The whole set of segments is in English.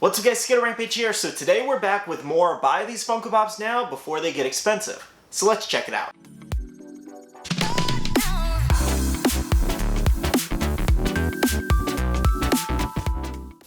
What's up guys, Skittlerampage here. So today we're back with more buy these Funko Pops now before they get expensive. So let's check it out.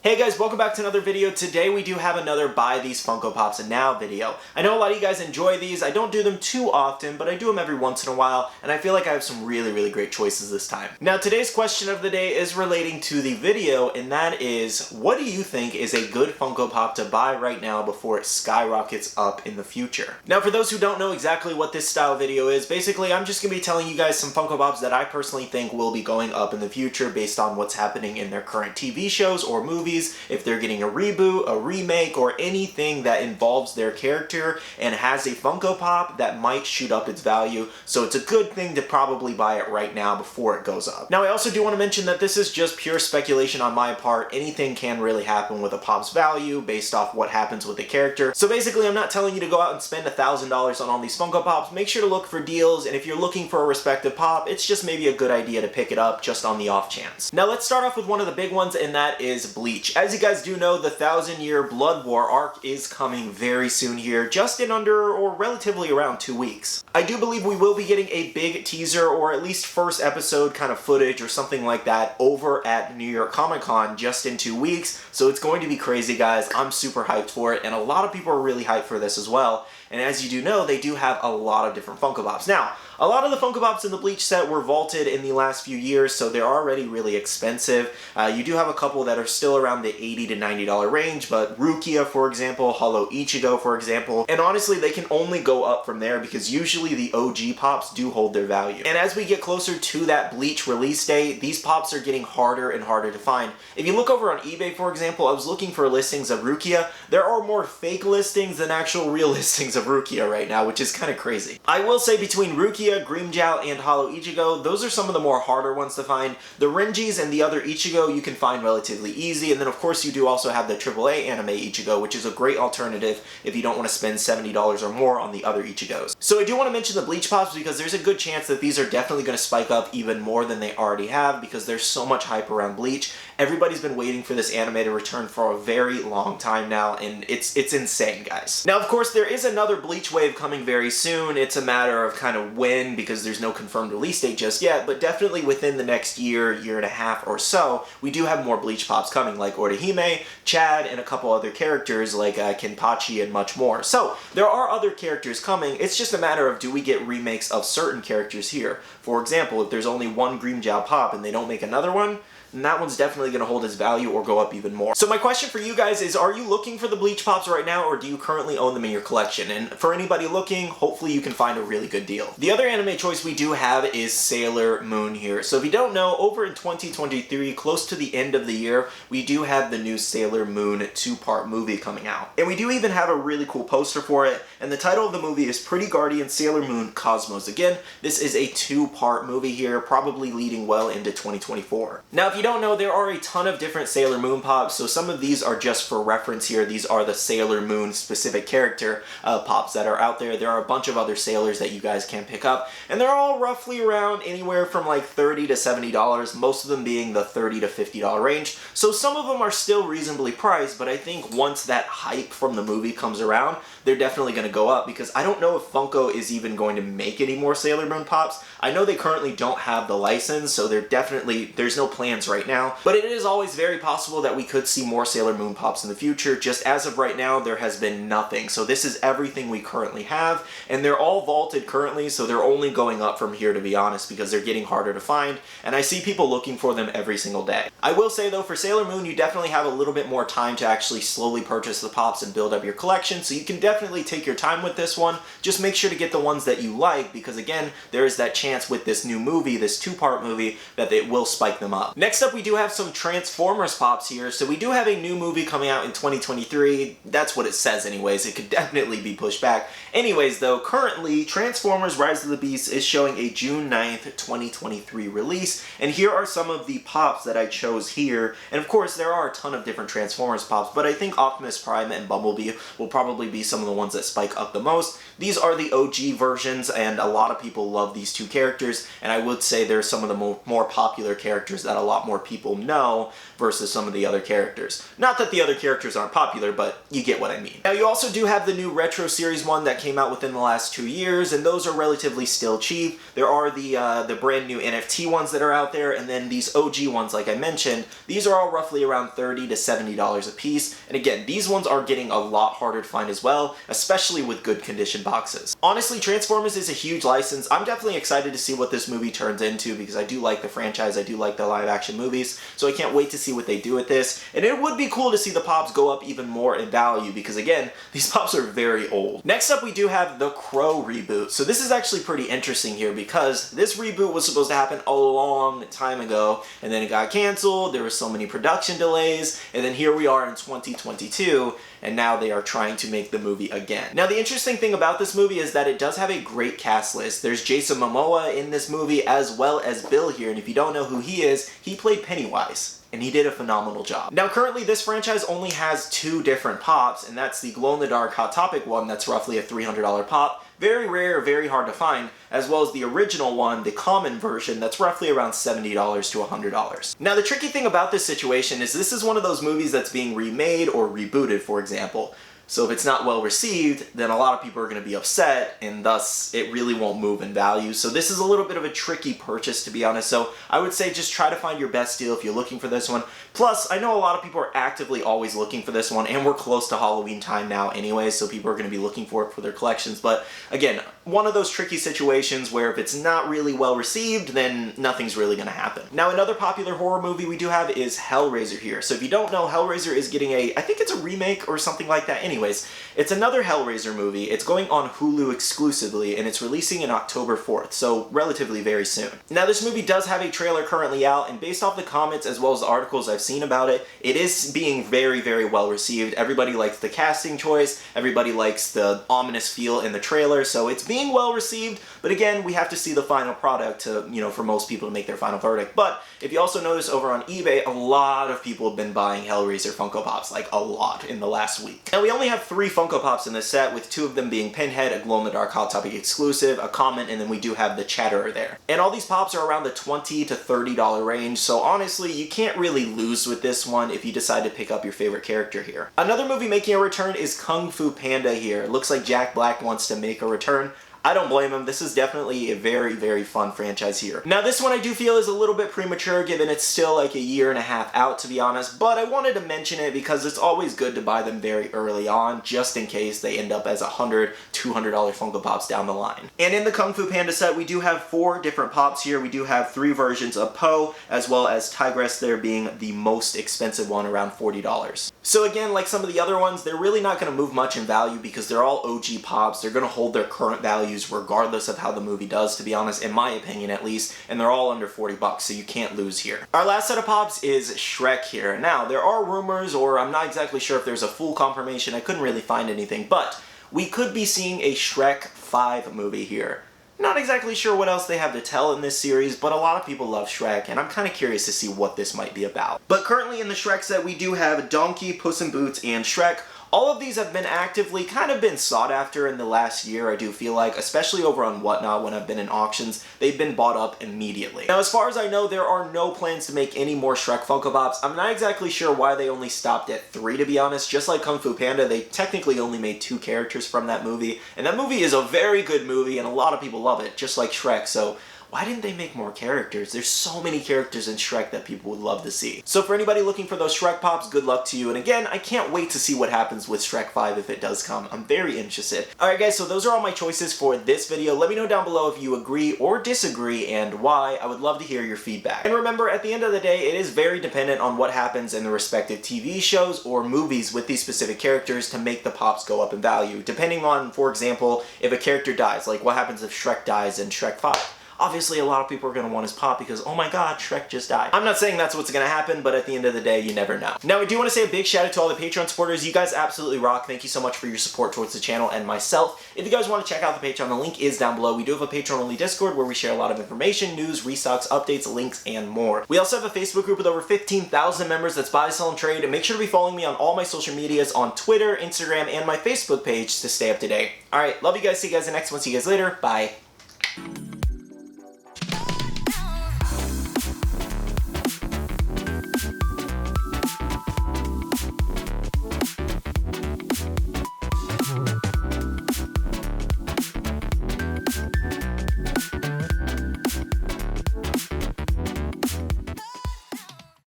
Hey guys, welcome back to another video. Today we do have another buy these Funko Pops and now video. I know a lot of you guys enjoy these. I don't do them too often, but I do them every once in a while, and I feel like I have some really great choices this time. Now today's question of the day is relating to the video, and that is, what do you think is a good Funko Pop to buy right now before it skyrockets up in the future? Now for those who don't know exactly what this style video is, basically I'm just going to be telling you guys some Funko Pops that I personally think will be going up in the future based on what's happening in their current TV shows or movies, if they're getting a reboot, a remake, or anything that involves their character and has a Funko Pop that might shoot up its value. So it's a good thing to probably buy it right now before it goes up. Now I also do want to mention that this is just pure speculation on my part. Anything can really happen with a Pop's value based off what happens with the character. So basically I'm not telling you to go out and spend $1,000 on all these Funko Pops. Make sure to look for deals, and if you're looking for a respective Pop, it's just maybe a good idea to pick it up just on the off chance. Now let's start off with one of the big ones, and that is Bleach. As you guys do know, the 1,000-year Blood War arc is coming very soon here, just in under or relatively around 2 weeks. I do believe we will be getting a big teaser or at least first episode kind of footage or something like that over at New York Comic Con just in 2 weeks, so it's going to be crazy guys. I'm super hyped for it, and a lot of people are really hyped for this as well. And as you do know, they do have a lot of different Funko Pops. Now, a lot of the Funko Pops in the Bleach set were vaulted in the last few years, so they're already really expensive. You do have a couple that are still around the $80 to $90 range, but Rukia, for example, Hollow Ichigo, for example, and honestly, they can only go up from there because usually the OG Pops do hold their value. And as we get closer to that Bleach release date, these Pops are getting harder and harder to find. If you look over on eBay, for example, I was looking for listings of Rukia. There are more fake listings than actual real listings of Rukia right now, which is kind of crazy. I will say between Rukia, Grimmjow, and Hollow Ichigo, those are some of the more harder ones to find. The Renjis and the other Ichigo you can find relatively easy, and then of course you do also have the AAA anime Ichigo, which is a great alternative if you don't want to spend $70 or more on the other Ichigos. So I do want to mention the Bleach Pops because there's a good chance that these are definitely going to spike up even more than they already have because there's so much hype around Bleach. Everybody's been waiting for this anime to return for a very long time now, and it's insane, guys. Now, of course, there is another Bleach wave coming very soon. It's a matter of kind of when, because there's no confirmed release date just yet, but definitely within the next year and a half or so, we do have more Bleach Pops coming, like Orihime, Chad, and a couple other characters like Kenpachi and much more. So, there are other characters coming. It's just a matter of, do we get remakes of certain characters here? For example, if there's only one Grimmjow Pop and they don't make another one, and that one's definitely going to hold its value or go up even more. So my question for you guys is, are you looking for the Bleach Pops right now, or do you currently own them in your collection? And for anybody looking, hopefully you can find a really good deal. The other anime choice we do have is Sailor Moon here. So if you don't know, over in 2023, close to the end of the year, we do have the new Sailor Moon 2-part movie coming out. And we do even have a really cool poster for it, and the title of the movie is Pretty Guardian Sailor Moon Cosmos. Again, this is a 2-part movie here, probably leading well into 2024. Now, if you don't know, there are a ton of different Sailor Moon Pops, so some of these are just for reference here. These are the Sailor Moon specific character Pops that are out there. There are a bunch of other Sailors that you guys can pick up, and they're all roughly around anywhere from like $30 to $70, most of them being the $30 to $50 range. So some of them are still reasonably priced, but I think once that hype from the movie comes around, they're definitely going to go up, because I don't know if Funko is even going to make any more Sailor Moon Pops. I know they currently don't have the license, so there's no plans right now, but it is always very possible that we could see more Sailor Moon Pops in the future. Just as of right now, there has been nothing. So this is everything we currently have, and they're all vaulted currently, so they're only going up from here, to be honest, because they're getting harder to find, and I see people looking for them every single day. I will say though, for Sailor Moon, you definitely have a little bit more time to actually slowly purchase the Pops and build up your collection, so you can definitely take your time with this one. Just make sure to get the ones that you like, because again, there is that chance with this new movie, this 2-part movie, that it will spike them up. Next up, we do have some Transformers Pops here. So we do have a new movie coming out in 2023. That's what it says anyways. It could definitely be pushed back. Anyways though, currently Transformers Rise of the Beast is showing a June 9th, 2023 release. And here are some of the Pops that I chose here. And of course, there are a ton of different Transformers Pops, but I think Optimus Prime and Bumblebee will probably be some of the ones that spike up the most. These are the OG versions, and a lot of people love these two characters, and I would say they're some of the more popular characters that a lot more more people know versus some of the other characters. Not that the other characters aren't popular, but you get what I mean. Now you also do have the new Retro Series one that came out within the last 2 years, and those are relatively still cheap. There are the brand new NFT ones that are out there, and then these OG ones like I mentioned, these are all roughly around $30 to $70 a piece. And again, these ones are getting a lot harder to find as well, especially with good condition boxes. Honestly, Transformers is a huge license. I'm definitely excited to see what this movie turns into because I do like the franchise, I do like the live action movies, so I can't wait to see what they do with this. And it would be cool to see the pops go up even more in value because again, these pops are very old. Next up we do have the Crow reboot. So this is actually pretty interesting here because this reboot was supposed to happen a long time ago and then it got canceled, there were so many production delays, and then here we are in 2022 and now they are trying to make the movie again. Now the interesting thing about this movie is that it does have a great cast list. There's Jason Momoa in this movie as well as Bill here, and if you don't know who he is, he played Pennywise. And he did a phenomenal job. Now currently this franchise only has 2 different pops, and that's the glow-in-the-dark Hot Topic one that's roughly a $300 pop. Very rare, very hard to find, as well as the original one, the common version, that's roughly around $70 to $100. Now the tricky thing about this situation is this is one of those movies that's being remade or rebooted, for example. So if it's not well received, then a lot of people are going to be upset, and thus it really won't move in value. So this is a little bit of a tricky purchase, to be honest. So I would say just try to find your best deal if you're looking for this one. Plus, I know a lot of people are actively always looking for this one, and we're close to Halloween time now anyway, so people are going to be looking for it for their collections. But again, one of those tricky situations where if it's not really well received, then nothing's really going to happen. Now another popular horror movie we do have is Hellraiser here. So if you don't know, Hellraiser is getting I think it's a remake or something like that. Anyways, it's another Hellraiser movie. It's going on Hulu exclusively, and it's releasing in October 4th, so relatively very soon. Now this movie does have a trailer currently out, and based off the comments as well as the articles I've seen about it, it is being very, very well received. Everybody likes the casting choice, everybody likes the ominous feel in the trailer, so it's being well received, but again, we have to see the final product to, for most people to make their final verdict. But if you also notice over on eBay, a lot of people have been buying Hellraiser Funko Pops, like a lot in the last week. Now we only have 3 Funko Pops in this set, with 2 of them being Pinhead, a glow-in-the-dark Hot Topic exclusive, a common, and then we do have the Chatterer there. And all these pops are around the $20 to $30 range, so honestly, you can't really lose with this one if you decide to pick up your favorite character here. Another movie making a return is Kung Fu Panda here. It looks like Jack Black wants to make a return. I don't blame him. This is definitely a very, very fun franchise here. Now this one I do feel is a little bit premature given it's still like a year and a half out, to be honest, but I wanted to mention it because it's always good to buy them very early on just in case they end up as $100, $200 Funko Pops down the line. And in the Kung Fu Panda set we do have 4 different pops here. We do have 3 versions of Po as well as Tigress there being the most expensive one, around $40. So again, like some of the other ones, they're really not going to move much in value because they're all OG pops. They're going to hold their current value regardless of how the movie does, to be honest, in my opinion at least, and they're all under $40, so you can't lose here. Our last set of pops is Shrek here. Now, there are rumors, or I'm not exactly sure if there's a full confirmation, I couldn't really find anything, but we could be seeing a Shrek 5 movie here. Not exactly sure what else they have to tell in this series, but a lot of people love Shrek, and I'm kind of curious to see what this might be about. But currently in the Shrek set, we do have Donkey, Puss in Boots, and Shrek. All of these have been actively kind of been sought after in the last year, I do feel like, especially over on Whatnot when I've been in auctions. They've been bought up immediately. Now, as far as I know, there are no plans to make any more Shrek Funko Pops. I'm not exactly sure why they only stopped at 3, to be honest. Just like Kung Fu Panda, they technically only made 2 characters from that movie, and that movie is a very good movie, and a lot of people love it, just like Shrek, so why didn't they make more characters? There's so many characters in Shrek that people would love to see. So for anybody looking for those Shrek Pops, good luck to you. And again, I can't wait to see what happens with Shrek 5 if it does come. I'm very interested. Alright guys, so those are all my choices for this video. Let me know down below if you agree or disagree and why. I would love to hear your feedback. And remember, at the end of the day, it is very dependent on what happens in the respective TV shows or movies with these specific characters to make the Pops go up in value. Depending on, for example, if a character dies, like what happens if Shrek dies in Shrek 5. Obviously, a lot of people are going to want his pop because, oh my god, Shrek just died. I'm not saying that's what's going to happen, but at the end of the day, you never know. Now, I do want to say a big shout out to all the Patreon supporters. You guys absolutely rock. Thank you so much for your support towards the channel and myself. If you guys want to check out the Patreon, the link is down below. We do have a Patreon-only Discord where we share a lot of information, news, restocks, updates, links, and more. We also have a Facebook group with over 15,000 members that's buy, sell, and trade. And make sure to be following me on all my social medias on Twitter, Instagram, and my Facebook page to stay up to date. Alright, love you guys. See you guys in the next one. See you guys later. Bye.